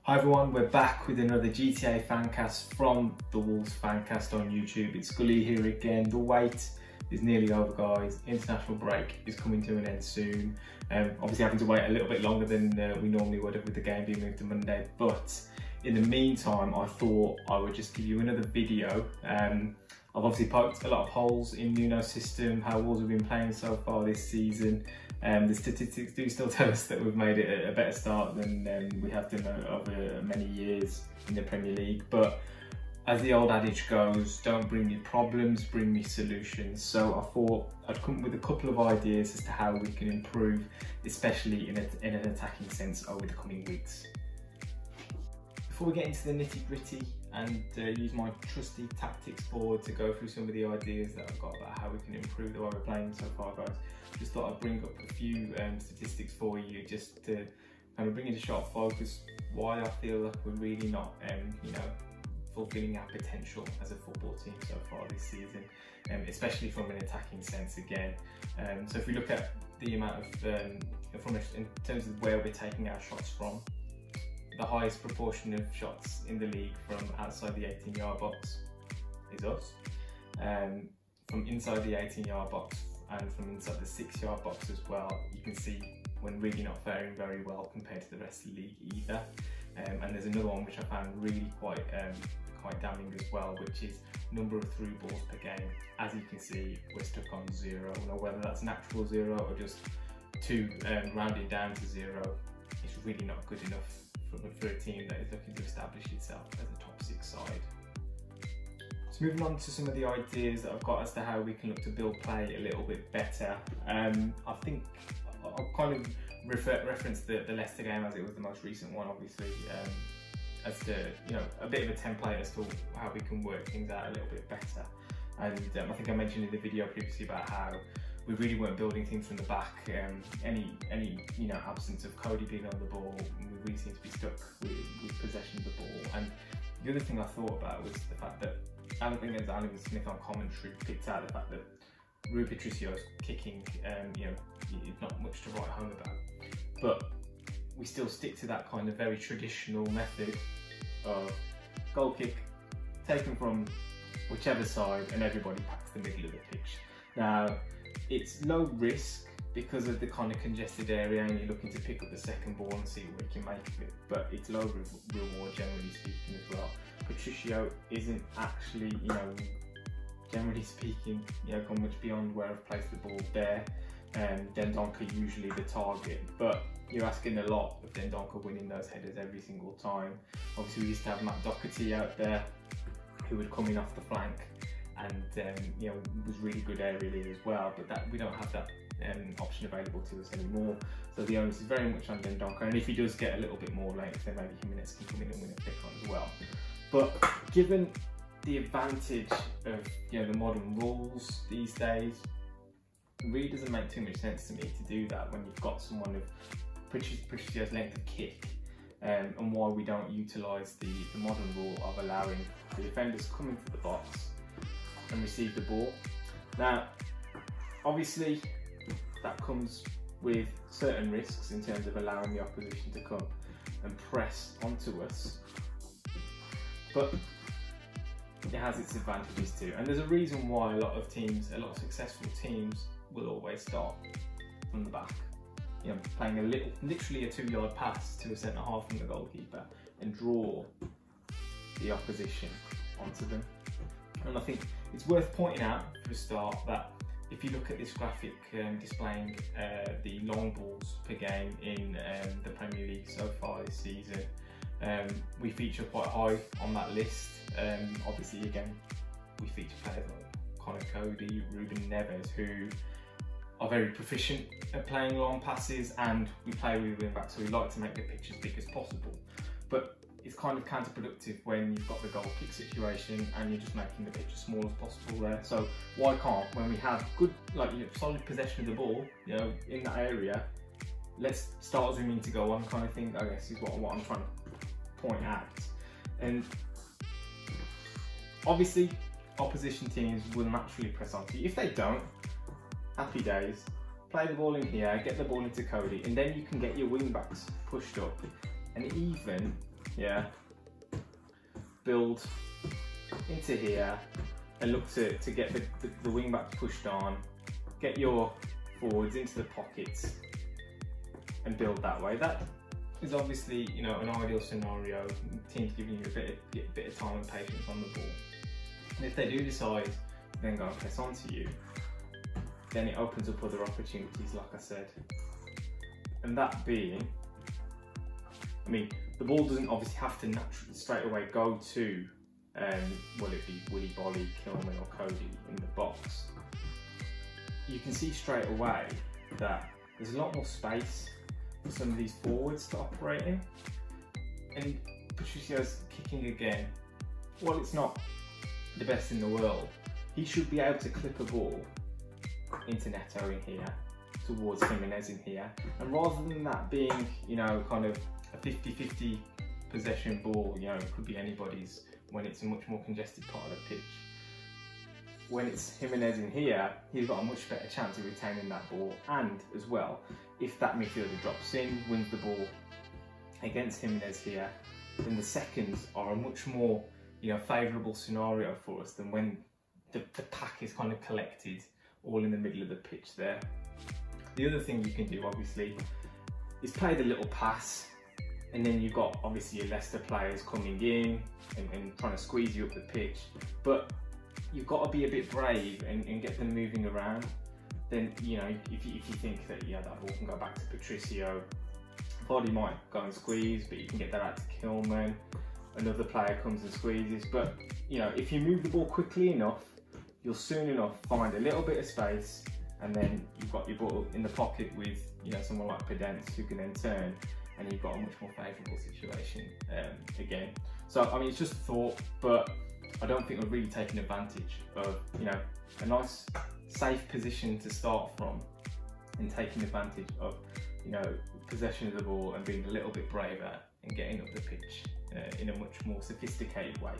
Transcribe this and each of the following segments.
Hi everyone, we're back with another GTA Fancast from the Wolves Fancast on YouTube. It's Gully here again. The wait is nearly over, guys. International break is coming to an end soon. Obviously having to wait a little bit longer than we normally would have with the game being moved to Monday. But in the meantime, I thought I would just give you another video. I've obviously poked a lot of holes in Nuno's system, how Wolves have been playing so far this season. The statistics do still tell us that we've made it a better start than we have done over many years in the Premier League. But as the old adage goes, don't bring me problems, bring me solutions. So I thought I'd come up with a couple of ideas as to how we can improve, especially in an attacking sense over the coming weeks. Before we get into the nitty-gritty and use my trusty tactics board to go through some of the ideas that I've got about how we can improve the way we're playing so far, guys, just thought I'd bring up a few statistics for you just to kind of bring into sharp focus why I feel like we're really not, fulfilling our potential as a football team so far this season, especially from an attacking sense again. So if we look at the amount of, in terms of where we're taking our shots from, the highest proportion of shots in the league from outside the 18-yard box is us. From inside the 18-yard box and from inside the 6-yard box as well, you can see we're really not faring very well compared to the rest of the league either. And there's another one which I found really quite damning as well, which is number of through balls per game. As you can see, we're stuck on 0. Now, whether that's an actual 0 or just rounded down to 0, it's really not good enough for a team that is looking to establish itself as a top 6 side. So moving on to some of the ideas that I've got as to how we can look to build play a little bit better. I think I'll kind of reference the Leicester game as it was the most recent one, obviously, as to a bit of a template as to how we can work things out a little bit better. And I think I mentioned in the video previously about how we really weren't building things from the back. Any absence of Cody being on the ball, we really seem to be stuck with possession of the ball. And the other thing I thought about was the fact that Alan Smith on commentary picked out the fact that Rui Patricio's kicking, is not much to write home about. But we still stick to that kind of very traditional method of goal kick taken from whichever side and everybody packs the middle of the pitch. Now, it's low risk because of the kind of congested area and you're looking to pick up the second ball and see what you can make of it, but it's low reward generally speaking as well. Patricio isn't actually, generally speaking, gone much beyond where I've placed the ball there. Dendoncker usually the target, but you're asking a lot of Dendoncker winning those headers every single time. Obviously we used to have Matt Doherty out there who would come in off the flank and was really good aerially as well, but we don't have that option available to us anymore. So the onus is very much on Dendoncker, and if he does get a little bit more length, then maybe Jimenez can come in and win a flick on as well. But given the advantage of the modern rules these days, it really doesn't make too much sense to me to do that when you've got someone of Patricio's length of kick, and why we don't utilise the modern rule of allowing the defenders come into the box and receive the ball. Now, obviously, that comes with certain risks in terms of allowing the opposition to come and press onto us, but it has its advantages too. And there's a reason why a lot of successful teams will always start from the back. Playing literally a 2-yard pass to a centre half from the goalkeeper and draw the opposition onto them. And I think it's worth pointing out for a start that if you look at this graphic displaying the long balls per game in the Premier League so far this season, we feature quite high on that list. Obviously, again, we feature players like Connor Cody, Ruben Neves, who are very proficient at playing long passes, and we play with wing backs, so we like to make the pitch as big as possible. But it's kind of counterproductive when you've got the goal kick situation and you're just making the pitch as small as possible there. So why can't, when we have good, solid possession of the ball, in that area, let's start zooming to go on kind of thing, I guess is what I'm trying to point out. And obviously, opposition teams will naturally press onto you. If they don't, happy days. Play the ball in here, get the ball into Cody, and then you can get your wing backs pushed up. And even yeah, build into here and look to get the wing back pushed on, get your forwards into the pockets and build that way. That is obviously, you know, an ideal scenario, teams giving you a bit of time and patience on the ball. And if they do decide to then go and press onto you, then it opens up other opportunities, like I said. And that being, I mean, the ball doesn't obviously have to naturally straight away go to, will it be Willy Bolly, Kilman or Cody in the box. You can see straight away that there's a lot more space for some of these forwards to operate in. And Patricio's kicking again, while it's not the best in the world, he should be able to clip a ball into Neto in here, towards Jimenez in here. And rather than that being, you know, kind of a 50-50 possession ball, you know, it could be anybody's when it's a much more congested part of the pitch. When it's Jimenez in here, he's got a much better chance of retaining that ball, and as well, if that midfielder drops in, wins the ball against Jimenez here, then the seconds are a much more, you know, favourable scenario for us than when the pack is kind of collected all in the middle of the pitch there. The other thing you can do, obviously, is play the little pass, and then you've got obviously your Leicester players coming in and trying to squeeze you up the pitch, but you've got to be a bit brave and get them moving around. Then, you know, if you think that, yeah, that ball can go back to Patricio, Vardy might go and squeeze, but you can get that out to Kilman. Another player comes and squeezes, but, you know, if you move the ball quickly enough, you'll soon enough find a little bit of space, and then you've got your ball in the pocket with, you know, someone like Pedence who can then turn, and you've got a much more favourable situation again. So, I mean, it's just a thought, but I don't think we're really taking advantage of, you know, a nice safe position to start from, and taking advantage of, you know, possession of the ball and being a little bit braver and getting up the pitch in a much more sophisticated way.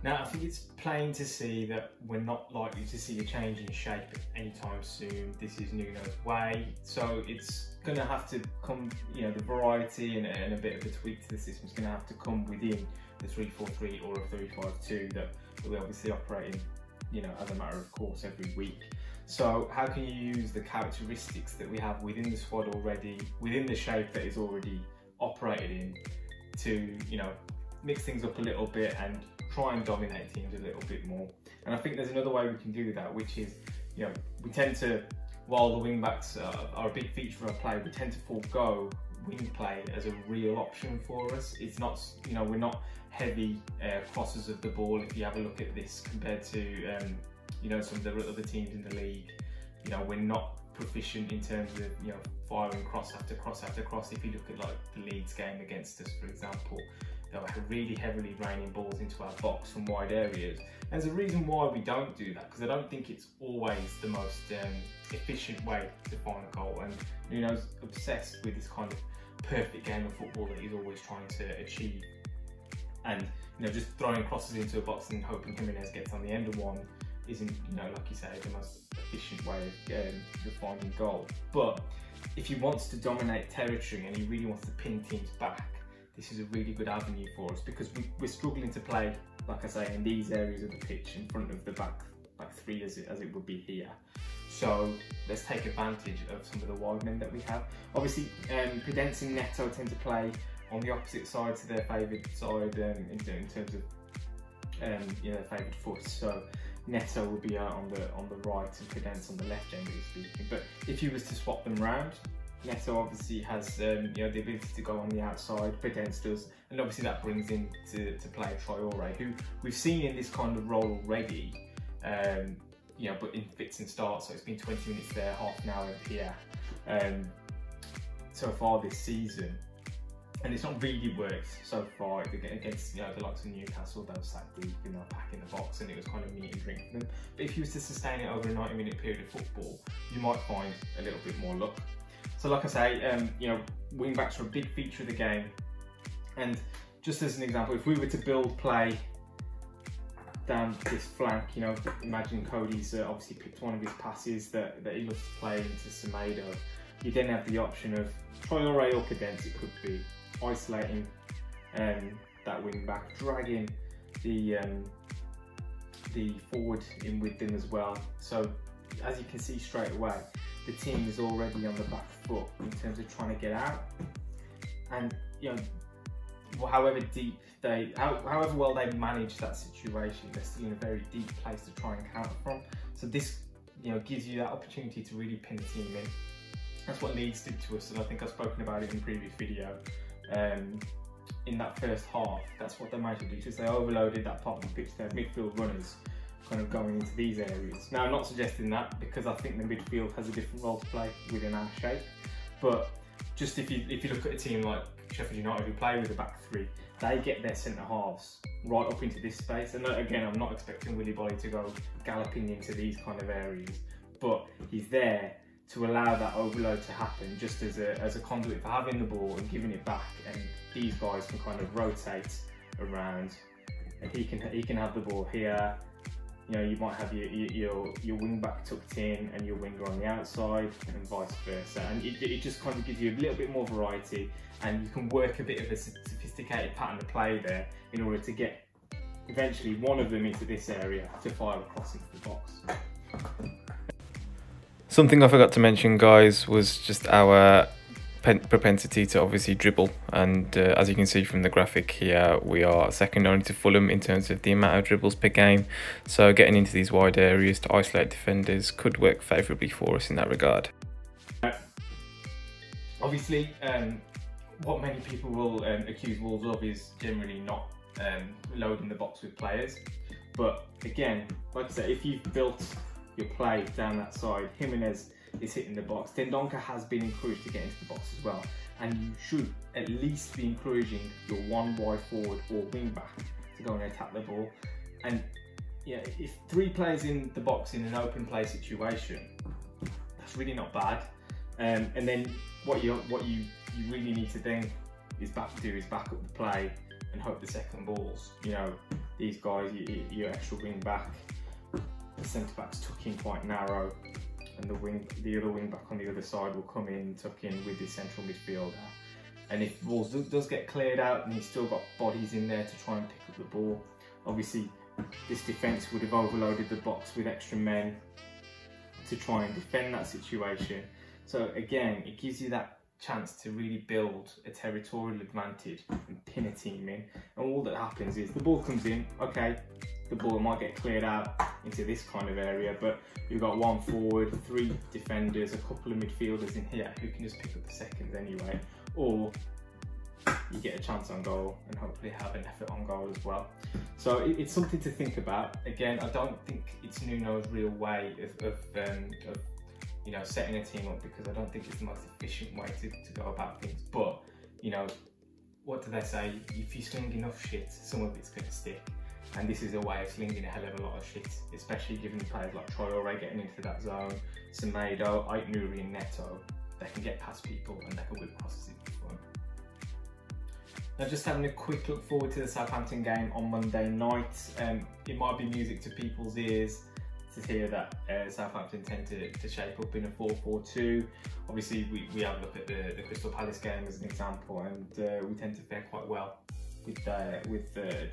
Now, I think it's plain to see that we're not likely to see a change in shape anytime soon. This is Nuno's way, so it's going to have to come, you know, the variety and a bit of a tweak to the system is going to have to come within the 3-4-3 or a 3-5-2 that we obviously operate in, you know, as a matter of course every week. So how can you use the characteristics that we have within the squad already, within the shape that is already operated in, to, you know, mix things up a little bit and try and dominate teams a little bit more? And I think there's another way we can do that, which is, you know, we tend to, while the wing backs are a big feature of our play, we tend to forego wing play as a real option for us. It's not, you know, we're not heavy crosses of the ball. If you have a look at this compared to, you know, some of the other teams in the league, you know, we're not proficient in terms of, you know, firing cross after cross after cross. If you look at like the Leeds game against us, for example, they were really heavily raining balls into our box from wide areas. And there's a reason why we don't do that, because I don't think it's always the most efficient way to find a goal. And Nuno's obsessed with this kind of perfect game of football that he's always trying to achieve. And, you know, just throwing crosses into a box and hoping Jimenez gets on the end of one isn't, you know, like you say, the most efficient way of finding goal. But if he wants to dominate territory and he really wants to pin teams back, this is a really good avenue for us, because we're struggling to play, like I say, in these areas of the pitch in front of the back three as it would be here. So let's take advantage of some of the wide men that we have. Obviously, Pedence and Neto tend to play on the opposite side to their favoured side in terms of you know, their favoured foot. So Neto will be out on the right and Pedence on the left, generally speaking. But if you was to swap them round, Neto obviously has you know, the ability to go on the outside, Pedence does, and obviously that brings in to play Traore, who we've seen in this kind of role already, you know, but in fits and starts. So it's been 20 minutes there, half an hour here so far this season, and it's not really worked so far against, you know, the likes of Newcastle. They were sat deep in their pack in the box, and it was kind of meat and drink for them. But if you was to sustain it over a 90-minute period of football, you might find a little bit more luck. So like I say, you know, wing backs are a big feature of the game. And just as an example, if we were to build play down this flank, you know, imagine Cody's obviously picked one of his passes that he loves to play into Semedo. you then have the option of Traore up against, it could be isolating that wing back, dragging the forward in with them as well. So as you can see straight away, the team is already on the back foot in terms of trying to get out. And you know, however well they manage that situation, they're still in a very deep place to try and counter from. So this, you know, gives you that opportunity to really pin the team in. That's what Leeds did to us, and I think I've spoken about it in a previous video. In that first half, that's what they managed to do, because they overloaded that part of the pitch. Their midfield runners kind of going into these areas. Now, I'm not suggesting that, because I think the midfield has a different role to play within our shape. But just if you look at a team like Sheffield United, who play with a back three, they get their centre halves right up into this space. And again, I'm not expecting Willy Bolly to go galloping into these kind of areas, but he's there to allow that overload to happen, just as a conduit for having the ball and giving it back, and these guys can kind of rotate around, and he can have the ball here. You know, you might have your wing back tucked in and your winger on the outside, and vice versa, and it just kind of gives you a little bit more variety, and you can work a bit of a sophisticated pattern of play there in order to get eventually one of them into this area to fire across into the box. Something I forgot to mention, guys, was just our propensity to obviously dribble, and as you can see from the graphic here, we are second only to Fulham in terms of the amount of dribbles per game. So getting into these wide areas to isolate defenders could work favourably for us in that regard. Obviously, what many people will accuse Wolves of is generally not loading the box with players. But again, like I said, if you've built your play down that side, Jimenez is hitting the box, then Donker has been encouraged to get into the box as well, and you should at least be encouraging your one wide forward or wing back to go and attack the ball. And yeah, if 3 players in the box in an open play situation, that's really not bad. And then what you really need to then is back up the play and hope the second balls, you know, these guys, your extra wing back, the centre backs tuck in quite narrow, and the other wing back on the other side will come in, tuck in with the central midfielder. And if Wolves does get cleared out, and he's still got bodies in there to try and pick up the ball, obviously this defence would have overloaded the box with extra men to try and defend that situation. So again, it gives you that chance to really build a territorial advantage and pin a team in. And all that happens is the ball comes in, okay, the ball might get cleared out into this kind of area, but you've got 1 forward, 3 defenders, a couple of midfielders in here who can just pick up the seconds anyway, or you get a chance on goal and hopefully have an effort on goal as well. So it's something to think about. Again, I don't think it's Nuno's real way of you know, setting a team up, because I don't think it's the most efficient way to go about things. But you know, what do they say? If you sling enough shit, some of it's going to stick. And this is a way of slinging a hell of a lot of shit, especially given players like Traore getting into that zone, Semedo, Aït-Nouri and Neto. They can get past people and they can whip crosses into front. Now, just having a quick look forward to the Southampton game on Monday night. It might be music to people's ears to hear that Southampton tend to shape up in a 4-4-2. Obviously, we have a look at the Crystal Palace game as an example, and we tend to fare quite well with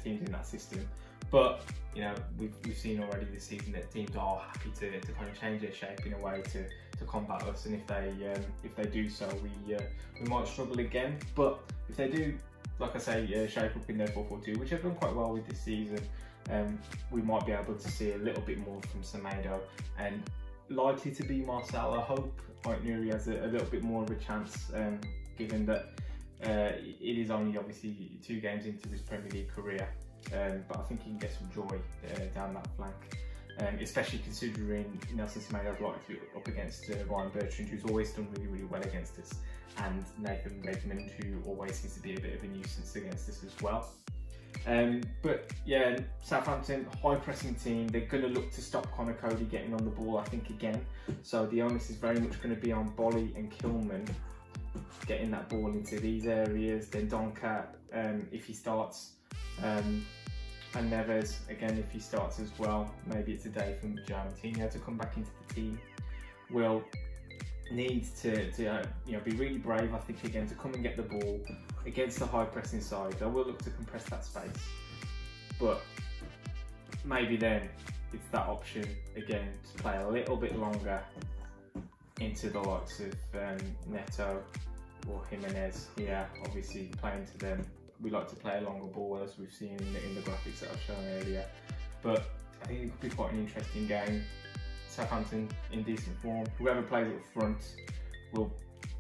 teams in that system. But you know, we've seen already this season that teams are happy to kind of change their shape in a way to combat us, and if they do so, we might struggle again. But if they do, like I say, shape up in their 4-4-2, which I've done quite well with this season, we might be able to see a little bit more from Semedo, and likely to be Marcel. I hope Aït-Nouri has a little bit more of a chance, given that it is only obviously 2 games into his Premier League career, but I think he can get some joy down that flank, especially considering Nelson Semedo is likely to be up against Ryan Bertrand, who's always done really well against us, and Nathan Redmond, who always seems to be a bit of a nuisance against us as well. But yeah, Southampton, high pressing team. They're going to look to stop Connor Cody getting on the ball, I think, again. So the onus is very much going to be on Bolly and Kilman getting that ball into these areas. Then Donker, if he starts, and Neves, again, if he starts as well. Maybe it's a day for João Moutinho to come back into the team. Will need to be really brave, I think, again, to come and get the ball against the high pressing side. They will look to compress that space, but maybe then it's that option again to play a little bit longer into the likes of Neto or Jimenez here. Obviously playing to them, we like to play a longer ball, as we've seen in the graphics that I've shown earlier. But I think it could be quite an interesting game. Southampton in decent form. Whoever plays up front will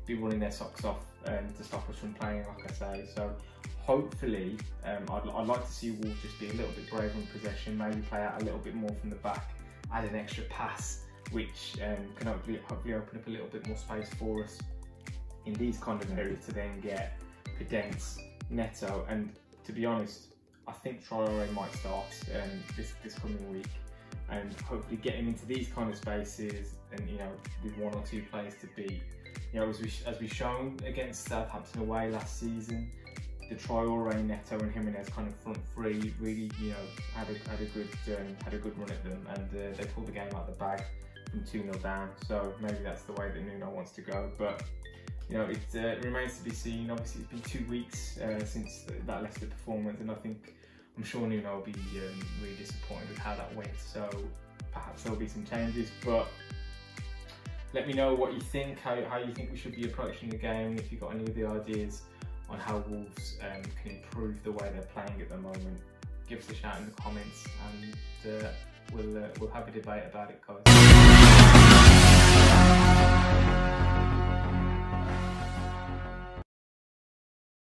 be running their socks off to stop us from playing, like I say. So hopefully, I'd like to see Wolves just be a little bit braver in possession, maybe play out a little bit more from the back, add an extra pass, which can hopefully open up a little bit more space for us in these kind of areas to then get Cadence, Neto, and to be honest, I think Traore might start this coming week, and hopefully get him into these kind of spaces, and with one or two players to beat. As we've shown against Southampton away last season, the Traore, Neto, and Jimenez kind of front three really had a good run at them, and they pulled the game out of the bag from 2-0 down. So maybe that's the way that Nuno wants to go. But it remains to be seen. Obviously, it's been 2 weeks since that Leicester performance, and I'm sure Nuno will be really disappointed with how that went. So perhaps there'll be some changes, but let me know what you think, how you think we should be approaching the game, if you've got any of the ideas on how Wolves can improve the way they're playing at the moment. Give us a shout in the comments, and we'll have a debate about it, guys.